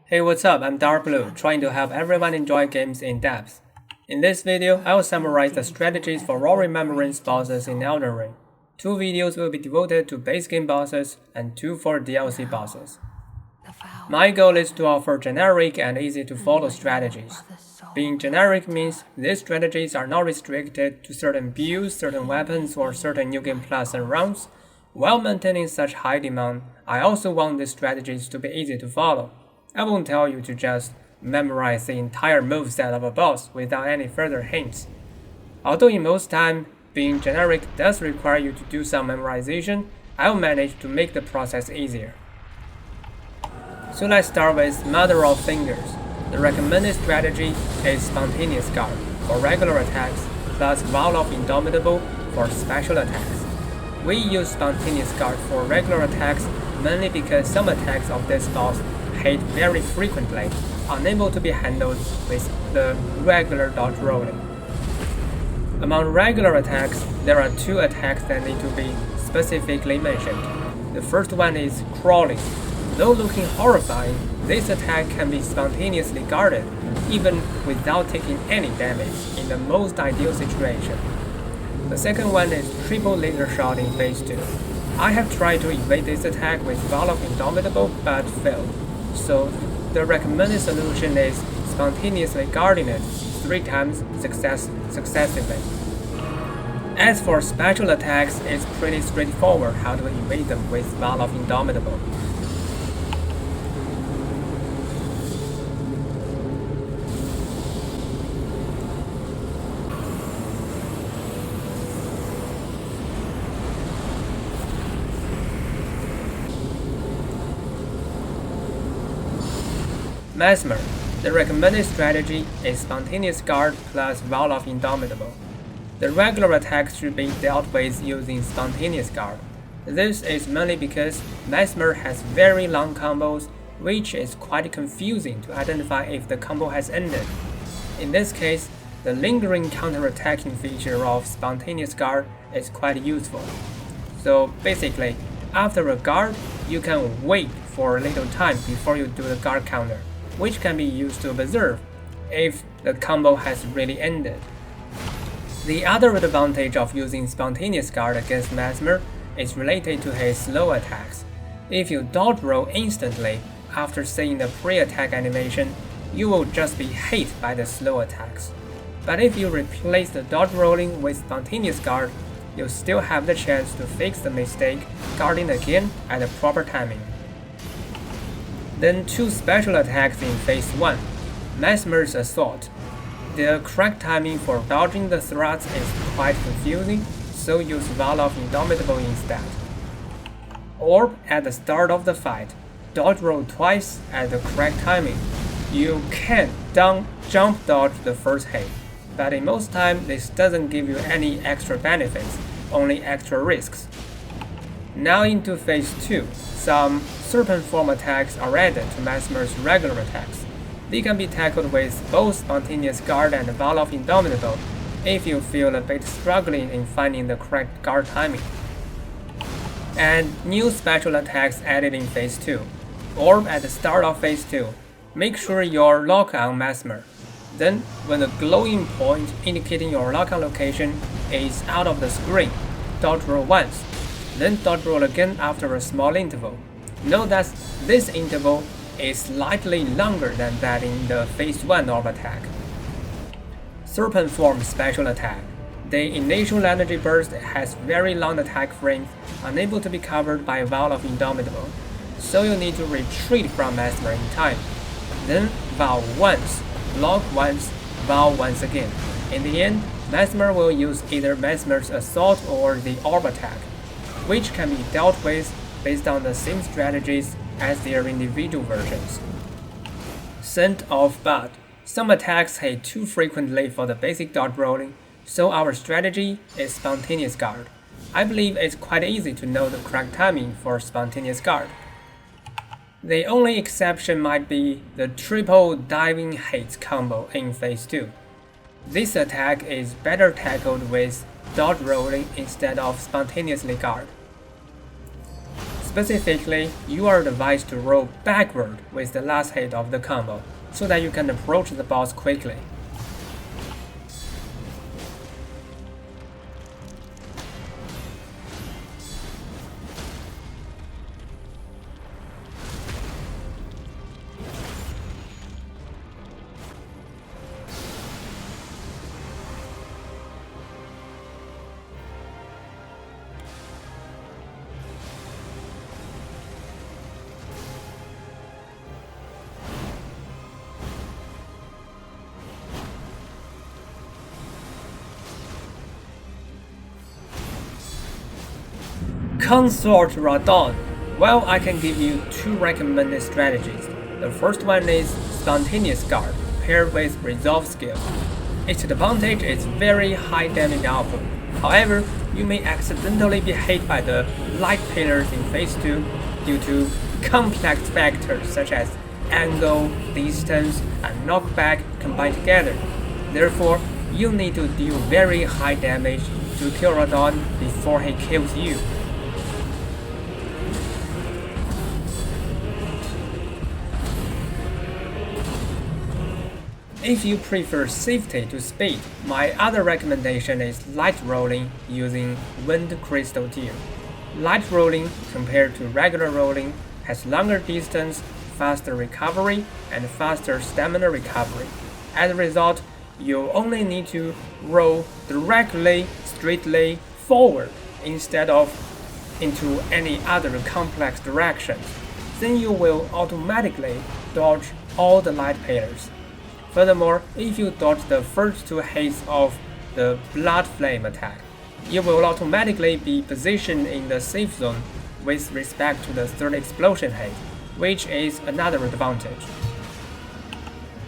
Hey, what's up? I'm Darkbblue, trying to help everyone enjoy games in depth. In this video, I will summarize the strategies for all Remembrance bosses in Elden Ring. 2 videos will be devoted to base game bosses and 2 for DLC bosses. My goal is to offer generic and easy to follow strategies. Being generic means these strategies are not restricted to certain builds, certain weapons, or certain New Game Plus and rounds. While maintaining such high demand, I also want these strategies to be easy to follow. I won't tell you to just memorize the entire moveset of a boss without any further hints. Although in most time, being generic does require you to do some memorization, I'll manage to make the process easier. So let's start with Mother of Fingers. The recommended strategy is Spontaneous Guard for regular attacks, plus Vow of Indomitable for special attacks. We use Spontaneous Guard for regular attacks mainly because some attacks of this boss hit very frequently, unable to be handled with the regular dodge rolling. Among regular attacks, there are 2 attacks that need to be specifically mentioned. The first one is Crawling. Though looking horrifying, this attack can be spontaneously guarded, even without taking any damage in the most ideal situation. The second one is Triple Laser Shot in Phase 2. I have tried to evade this attack with Vow of Indomitable but failed. So the recommended solution is spontaneously guarding it 3 times successively. As for special attacks, it's pretty straightforward how to evade them with Vow of Indomitable. Messmer. The recommended strategy is Spontaneous Guard plus Vow of Indomitable. The regular attacks should be dealt with using Spontaneous Guard. This is mainly because Messmer has very long combos, which is quite confusing to identify if the combo has ended. In this case, the lingering counter-attacking feature of Spontaneous Guard is quite useful. So basically, after a guard, you can wait for a little time before you do the guard counter, which can be used to observe if the combo has really ended. The other advantage of using Spontaneous Guard against Messmer is related to his slow attacks. If you dodge roll instantly after seeing the pre-attack animation, you will just be hit by the slow attacks. But if you replace the dodge rolling with Spontaneous Guard, you'll still have the chance to fix the mistake guarding again at the proper timing. Then 2 special attacks in Phase 1. Messmer's Assault. The correct timing for dodging the thrusts is quite confusing, so use Vow of Indomitable instead. Orb at the start of the fight. Dodge roll twice at the correct timing. You can jump dodge the first hit, but in most time this doesn't give you any extra benefits, only extra risks. Now into Phase 2. Some Serpent Form attacks are added to Messmer's regular attacks. They can be tackled with both Spontaneous Guard and Vow of Indomitable if you feel a bit struggling in finding the correct guard timing. And new special attacks added in Phase 2. Orb at the start of Phase 2. Make sure you're locked on Messmer. Then, when the glowing point indicating your lock-on location is out of the screen, dodge roll once. Then dodge roll again after a small interval. Note that this interval is slightly longer than that in the Phase 1 orb attack. Serpent Form Special Attack. The initial energy burst has very long attack frames, unable to be covered by Vow of Indomitable, so you need to retreat from Messmer in time. Then Vow once, block once, Vow once again. In the end, Messmer will use either Messmer's Assault or the Orb attack, which can be dealt with based on the same strategies as their individual versions. Scent of Blood. Some attacks hit too frequently for the basic dodge rolling, so our strategy is Spontaneous Guard. I believe it's quite easy to know the correct timing for Spontaneous Guard. The only exception might be the triple diving hits combo in Phase 2. This attack is better tackled with dodge rolling instead of spontaneously guard. Specifically, you are advised to roll backward with the last hit of the combo, so that you can approach the boss quickly. Consort Radahn. Well, I can give you two recommended strategies. The first one is Spontaneous Guard, paired with Resolve skill. Its advantage is very high damage output. However, you may accidentally be hit by the light pillars in phase 2 due to complex factors such as angle, distance, and knockback combined together. Therefore, you need to deal very high damage to kill Radahn before he kills you. If you prefer safety to speed, my other recommendation is light rolling using Wind Crystal Tear. Light rolling, compared to regular rolling, has longer distance, faster recovery, and faster stamina recovery. As a result, you only need to roll directly, straightly forward instead of into any other complex directions. Then you will automatically dodge all the light pillars. Furthermore, if you dodge the first two hits of the Blood Flame attack, you will automatically be positioned in the safe zone with respect to the third explosion hit, which is another advantage.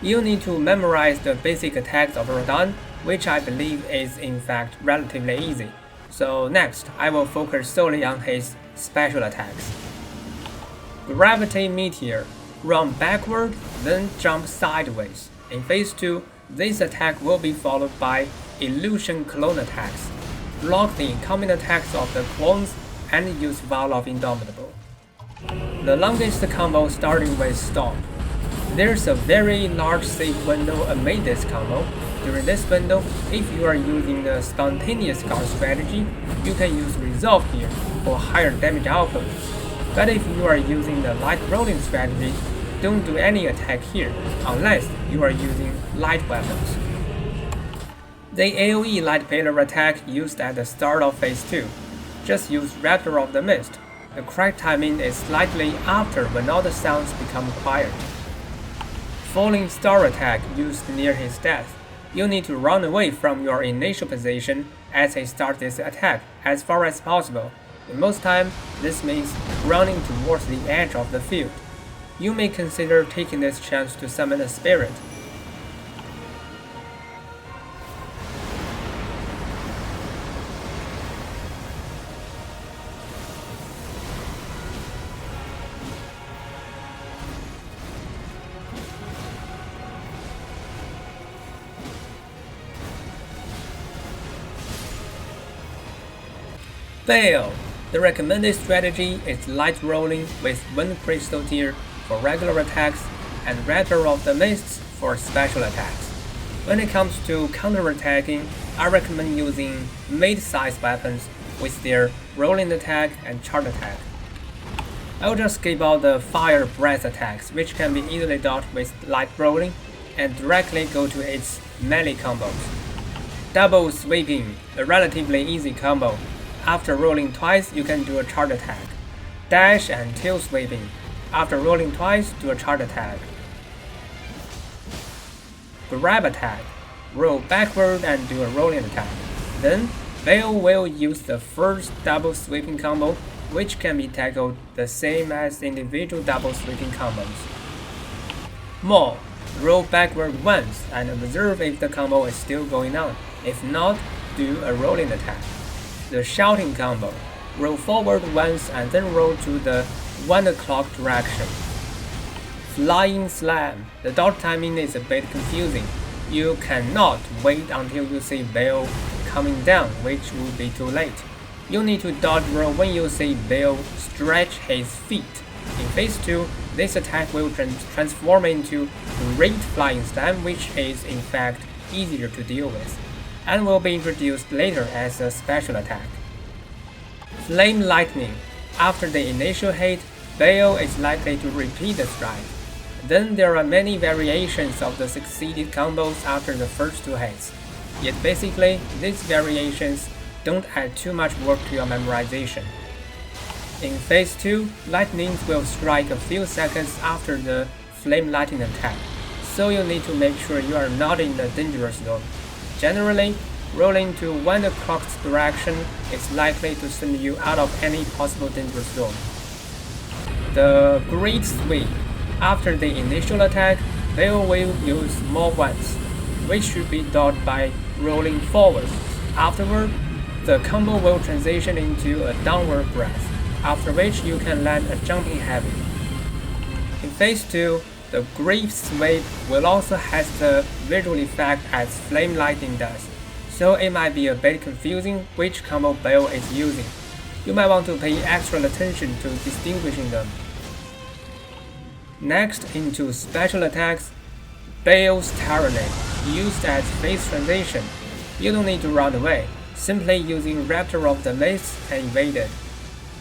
You need to memorize the basic attacks of Radahn, which I believe is in fact relatively easy. So next, I will focus solely on his special attacks. Gravity Meteor. Run backward, then jump sideways. In phase 2, this attack will be followed by Illusion Clone attacks. Block the incoming attacks of the clones and use Vial of Indomitable. The longest combo starting with Stomp. There's a very large save window amid this combo. During this window, if you are using the Spontaneous Guard strategy, you can use Resolve here for higher damage output. But if you are using the light rolling strategy, don't do any attack here, unless you are using light weapons. The AoE light pillar attack used at the start of phase 2. Just use Raptor of the Mist. The correct timing is slightly after when all the sounds become quiet. Falling Star attack used near his death. You need to run away from your initial position as he starts this attack as far as possible. In most time, this means running towards the edge of the field. You may consider taking this chance to summon a spirit. Bayle. The recommended strategy is light rolling with Wind Crystal Tear for regular attacks and Raptor of the Mists for special attacks. When it comes to counter-attacking, I recommend using mid-sized weapons with their rolling attack and charge attack. I'll just skip out the Fire Breath attacks, which can be easily dodged with light rolling, and directly go to its melee combos. Double Sweeping, a relatively easy combo. After rolling twice, you can do a charge attack. Dash and Tail Sweeping. After rolling twice, do a charge attack. Grab attack. Roll backward and do a rolling attack. Then, Bayle will use the first double sweeping combo, which can be tackled the same as individual double sweeping combos. Maul. Roll backward once and observe if the combo is still going on. If not, do a rolling attack. The Shouting combo. Roll forward once and then roll to the 1 o'clock direction. Flying Slam. The dodge timing is a bit confusing. You cannot wait until you see Bayle coming down, which would be too late. You need to dodge roll when you see Bayle stretch his feet. In Phase 2, this attack will transform into Great Flying Slam, which is in fact easier to deal with, and will be introduced later as a special attack. Flame Lightning. After the initial hit, Bayle is likely to repeat the strike. Then there are many variations of the succeeded combos after the first 2 hits. Yet basically, these variations don't add too much work to your memorization. In Phase 2, lightnings will strike a few seconds after the Flame Lightning attack, so you need to make sure you are not in the dangerous zone. Generally, rolling to 1 o'clock's direction is likely to send you out of any possible dangerous zone. The Great Sweep. After the initial attack, Bayle will use more ones, which should be dodged by rolling forward. Afterward, the combo will transition into a downward breath, after which you can land a jumping heavy. In Phase 2, the Great Sweep will also have the visual effect as Flame Lightning does, so it might be a bit confusing which combo Bayle is using. You might want to pay extra attention to distinguishing them. Next, into special attacks, Bayle's Tyranny, used as phase transition. You don't need to run away, simply using Raptor of the Mist and evade it.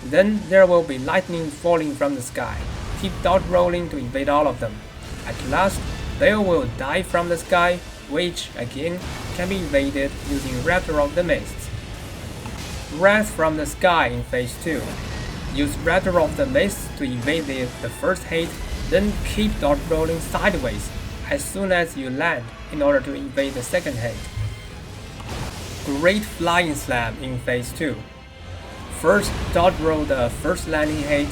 Then there will be lightning falling from the sky. Keep dodge rolling to evade all of them. At last, Bayle will dive from the sky, which, again, can be evaded using Raptor of the Mist. Wrath from the Sky in Phase 2. Use Raptor of the Mist to evade the first hit, then keep dodge rolling sideways as soon as you land in order to evade the second hit. Great Flying Slam in Phase 2. First, dodge roll the first landing hit,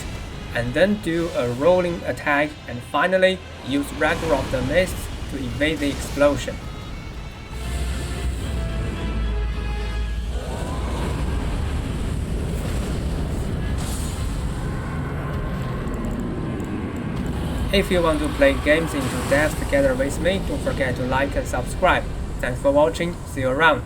and then do a rolling attack, and finally use Raptor of the Mist to evade the explosion. If you want to play games into depth together with me, don't forget to like and subscribe. Thanks for watching, see you around.